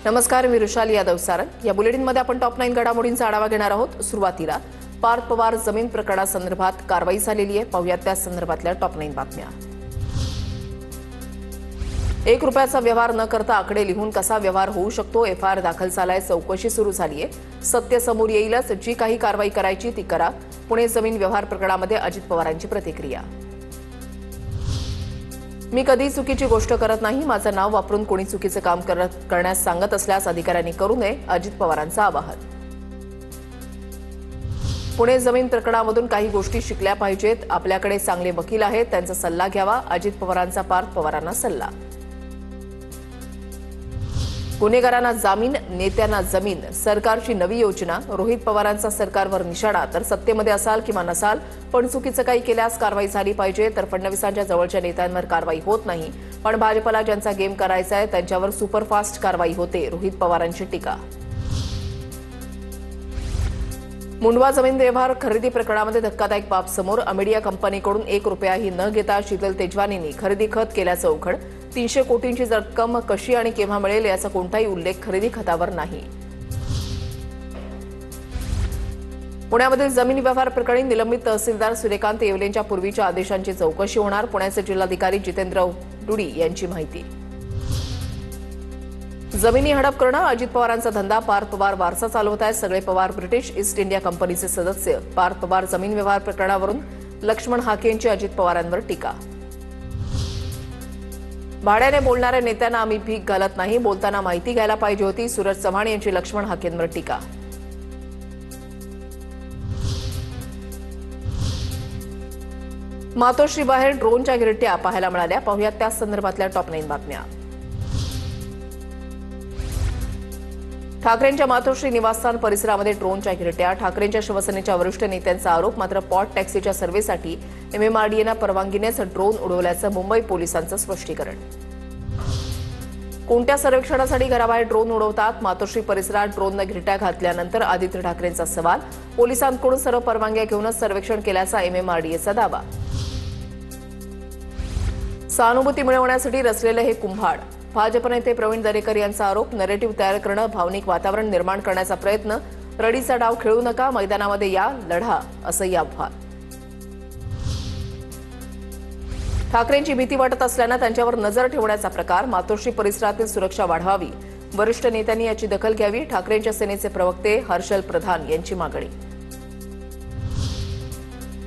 नमस्कार, मी रुशाली यादव सारंग। या बुलेटिनमध्ये आपण टॉप 9 घडामोडींचा आढावा घेणार आहोत। सुरुवातीला पार्थ पवार जमीन प्रकरणासंदर्भात कारवाई झालेली आहे। पाहूयात त्या संदर्भातल्या टॉप 9 बातम्या। 1 रुपयाचा व्यवहार न करता आकडे लिहून कसा व्यवहार होऊ शकतो? एफआयआर दाखल झालाय, चौकशी सुरू झाली आहे। सत्य समोर येईलच, जी काही कारवाई करायची ती करा। पुणे जमीन व्यवहार प्रकरणामध्ये अजित पवारांची प्रतिक्रिया। मी कधी चुकीची गोष्ट करत नाही। माझं नाव वापरून कोणी चुकीचं काम करण्यास सांगत असल्यास अधिकाऱ्यांनी करू नये, अजित पवारांचं आवाहन। पुणे जमीन प्रकरणामधून काही गोष्टी शिकल्या पाहिजेत। आपल्याकडे चांगले वकील आहेत, त्यांचा सल्ला घ्यावा, अजित पवारांचा पार्थ पवारांना सल्ला। गुन्हेगारांना जामीन, नेत्यांना जमीन, सरकारची नवी योजना। रोहित पवारांचा सरकारवर निशाणा। तर सत्तेमध्ये असाल किंवा नसाल, पण चुकीचं काही केल्यास कारवाई झाली पाहिजे। तर फडणवीसांच्या जवळच्या नेत्यांवर कारवाई होत नाही, पण भाजपला ज्यांचा गेम करायचा आहे त्यांच्यावर सुपरफास्ट कारवाई होते, रोहित पवारांची टीका। मुंडवा जमीन व्यवहार खरेदी प्रकरणामध्ये धक्कादायक बाब समोर। अमेडिया कंपनीकडून 1 रुपयाही न घेता शीतल तेजवानींनी खरेदी खत केल्याचं उघड। 300 कोटींची रक्कम कशी आणि केव्हा मिळेल याचा कोणताही उल्लेख खरेदी खतावर नाही। पुण्यामधील जमीन व्यवहार प्रकरणी निलंबित तहसीलदार सूर्यकांत येवलेंच्या पूर्वीच्या आदेशांची चौकशी होणार। पुण्याचे जिल्हाधिकारी जितेंद्र डुडी यांची माहिती। जमिनी हडप करणं अजित पवारांचा धंदा। पार्थ पवार वारसा चालवत आहेत। सगळे पवार ब्रिटिश ईस्ट इंडिया कंपनीचे सदस्य। पार्थ पवार जमीन व्यवहार प्रकरणावरून लक्ष्मण हाके यांची अजित पवारांवर टीका। भाड्याने बोलणाऱ्या नेत्यांना आम्ही भीक घालत नाही, बोलताना माहिती घ्यायला पाहिजे होती, सूरज चव्हाण यांची लक्ष्मण हाकेंवर टीका। मातोश्री बाहेर ड्रोनच्या गिरट्या पाहायला मिळाल्या। पाहुयात त्या संदर्भातल्या टॉप 9 बातम्या। ठाकरेंच्या मातोश्री निवासस्थान परिसरामध्ये ड्रोनच्या गिरट्या। ठाकरेंच्या शिवसेनेच्या वरिष्ठ नेत्यांचा आरोप। मात्र पॉट टॅक्सीच्या सर्व्हेसाठी MMRDAनं परवानगीनेच ड्रोन उडवल्याचं मुंबई पोलिसांचं स्पष्टीकरण। कोणत्या सर्वेक्षणासाठी घराबाहेर ड्रोन उडवतात? मातोश्री परिसरात ड्रोननं गिरट्या घातल्यानंतर आदित्य ठाकरेंचा सवाल। पोलिसांकडून सर्व परवानग्या घेऊनच सर्वेक्षण केल्याचा MMRDAचा दावा। सहानुभूती मिळवण्यासाठी रचलेलं हे कुंभाड। भाजप नेते प्रवीण दरेकर यांचा आरोप। नरेटिव्ह तयार करणं, भावनिक वातावरण निर्माण करण्याचा प्रयत्न। रडीचा डाव खेळू नका, मैदानामध्ये या, लढा, असंही आव्हान। ठाकरेंची भीती वाटत असल्यानं त्यांच्यावर नजर ठेवण्याचा प्रकार। मातोश्री परिसरातील सुरक्षा वाढवावी, वरिष्ठ नेत्यांनी याची दखल घ्यावी। ठाकरेंच्या सेनेचे प्रवक्ते हर्षल प्रधान यांची मागणी।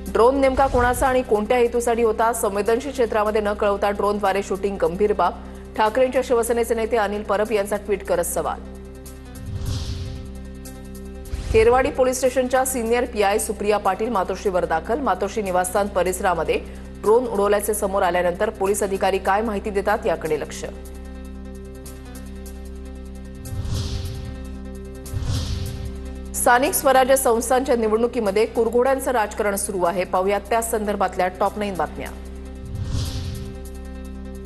ड्रोन नेमका कोणाचा आणि कोणत्या हेतूसाठी होता? संवेदनशील क्षेत्रामध्ये न कळवता ड्रोनद्वारे शूटिंग गंभीर बाब। ठाकरेंच्या शिवसेनेचे नेते अनिल परब यांचा ट्विट करत सवाल। केरवाडी पोलीस स्टेशनच्या सिनियर PI सुप्रिया पाटील मातोश्रीवर दाखल। मातोश्री निवासस्थान परिसरामध्ये ड्रोन उडवल्याचे समोर आल्यानंतर पोलीस अधिकारी काय माहिती देतात याकडे लक्ष। स्थानिक स्वराज्य संस्थांच्या निवडणुकीमध्ये कुरघोड्यांचं राजकारण सुरू आहे। पाहुयात त्या संदर्भातल्या टॉप 9 बातम्या।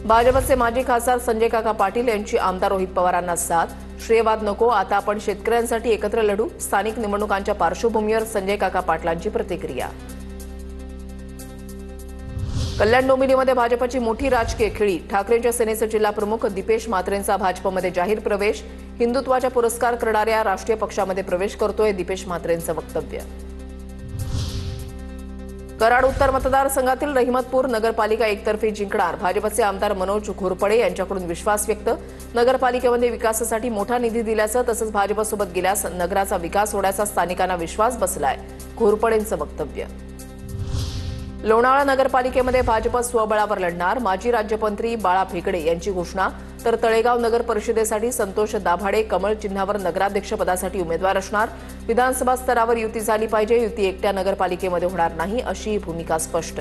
भाजपचे माजी खासदार संजय काका पाटील यांची आमदार रोहित पवारांना साथ। श्रेयवाद नको, आता आपण शेतकऱ्यांसाठी एकत्र लढू। स्थानिक निवडणुकांच्या पार्श्वभूमीवर संजय काका पाटलांची प्रतिक्रिया। कल्याण डोंबिवलीमध्ये भाजपची मोठी राजकीय खेळी। ठाकरेंच्या सेनेचे जिल्हा प्रमुख दीपेश म्हात्रेंचा भाजपमध्ये जाहीर प्रवेश। हिंदुत्वाचा पुरस्कार करणाऱ्या राष्ट्रीय पक्षामध्ये प्रवेश करतोय, दीपेश म्हात्रेंचं वक्तव्य। कराड उत्तर मतदारसंघातील रहिमतपूर नगरपालिका एकतर्फी जिंकणार। भाजपचे आमदार मनोज घोरपडे यांच्याकडून विश्वास व्यक्त। नगरपालिकेमध्ये विकासासाठी मोठा निधी दिल्याचं तसंच भाजपसोबत गेल्यास नगराचा विकास होण्याचा स्थानिकांना विश्वास बसलाय, घोरपडेंचं वक्तव्य। लोणावळा नगरपालिकेमध्ये भाजप स्वबळावर लढणार। माजी राज्यमंत्री बाळा भेकडे यांची घोषणा। तर तळेगाव नगर परिषदेसाठी संतोष दाभाडे कमळ चिन्हावर नगराध्यक्षपदासाठी उमेदवार असणार। विधानसभा स्तरावर युती झाली पाहिजे, युती एकट्या नगरपालिकेमध्ये होणार नाही, अशी भूमिका स्पष्ट।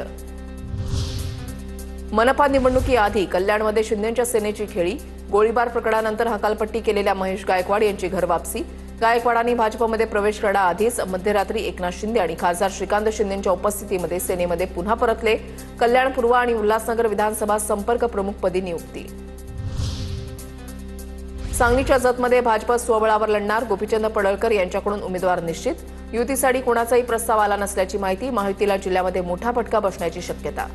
मनपा निवडणुकीआधी कल्याणमध्ये शिंदेंच्या सेनेची खेळी। गोळीबार प्रकरणानंतर हकालपट्टी केलेल्या महेश गायकवाड यांची घरवापसी। गायकवाडांनी भाजपमध्ये प्रवेश करण्याआधीच मध्यरात्री एकनाथ शिंदे आणि खासदार श्रीकांत शिंदेंच्या उपस्थितीमध्ये सेनेमध्ये पुन्हा परतले। कल्याण पूर्व आणि उल्हासनगर विधानसभा संपर्क प्रमुखपदी नियुक्ती। सांगलीच्या जतमध्ये भाजप स्वबळावर लढणार। गोपीचंद पडळकर यांच्याकडून उमेदवार निश्चित। युतीसाठी कोणाचाही प्रस्ताव आला नसल्याची माहिती। महायुतीला जिल्ह्यामध्ये मोठा फटका बसण्याची शक्यता।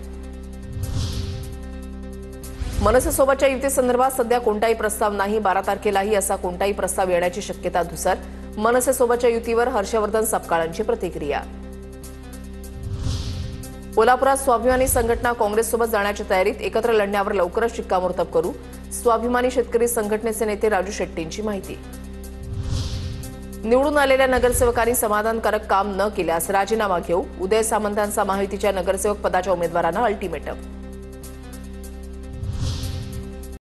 मनसेसोबतच्या युतीसंदर्भात सध्या कोणताही प्रस्ताव नाही. 12 तारखेलाही असा कोणताही प्रस्ताव येण्याची शक्यता धुसर. मनसेसोबतच्या युतीवर हर्षवर्धन सपकाळांची प्रतिक्रिया. कोल्हापुरात स्वाभिमानी संघटना काँग्रेससोबत जाण्याच्या तयारीत. एकत्र लढण्यावर लवकरच शिक्कामोर्तब करू. स्वाभिमानी शेतकरी संघटनेचे नेते राजू शेट्टींची माहिती. निवडून आलेल्या नगरसेवकांनी समाधानकारक काम न केल्यास राजीनामा घेऊ. उदय सामंतांचा महायुतीच्या नगरसेवक पदाच्या उमेदवारांना अल्टिमेटम.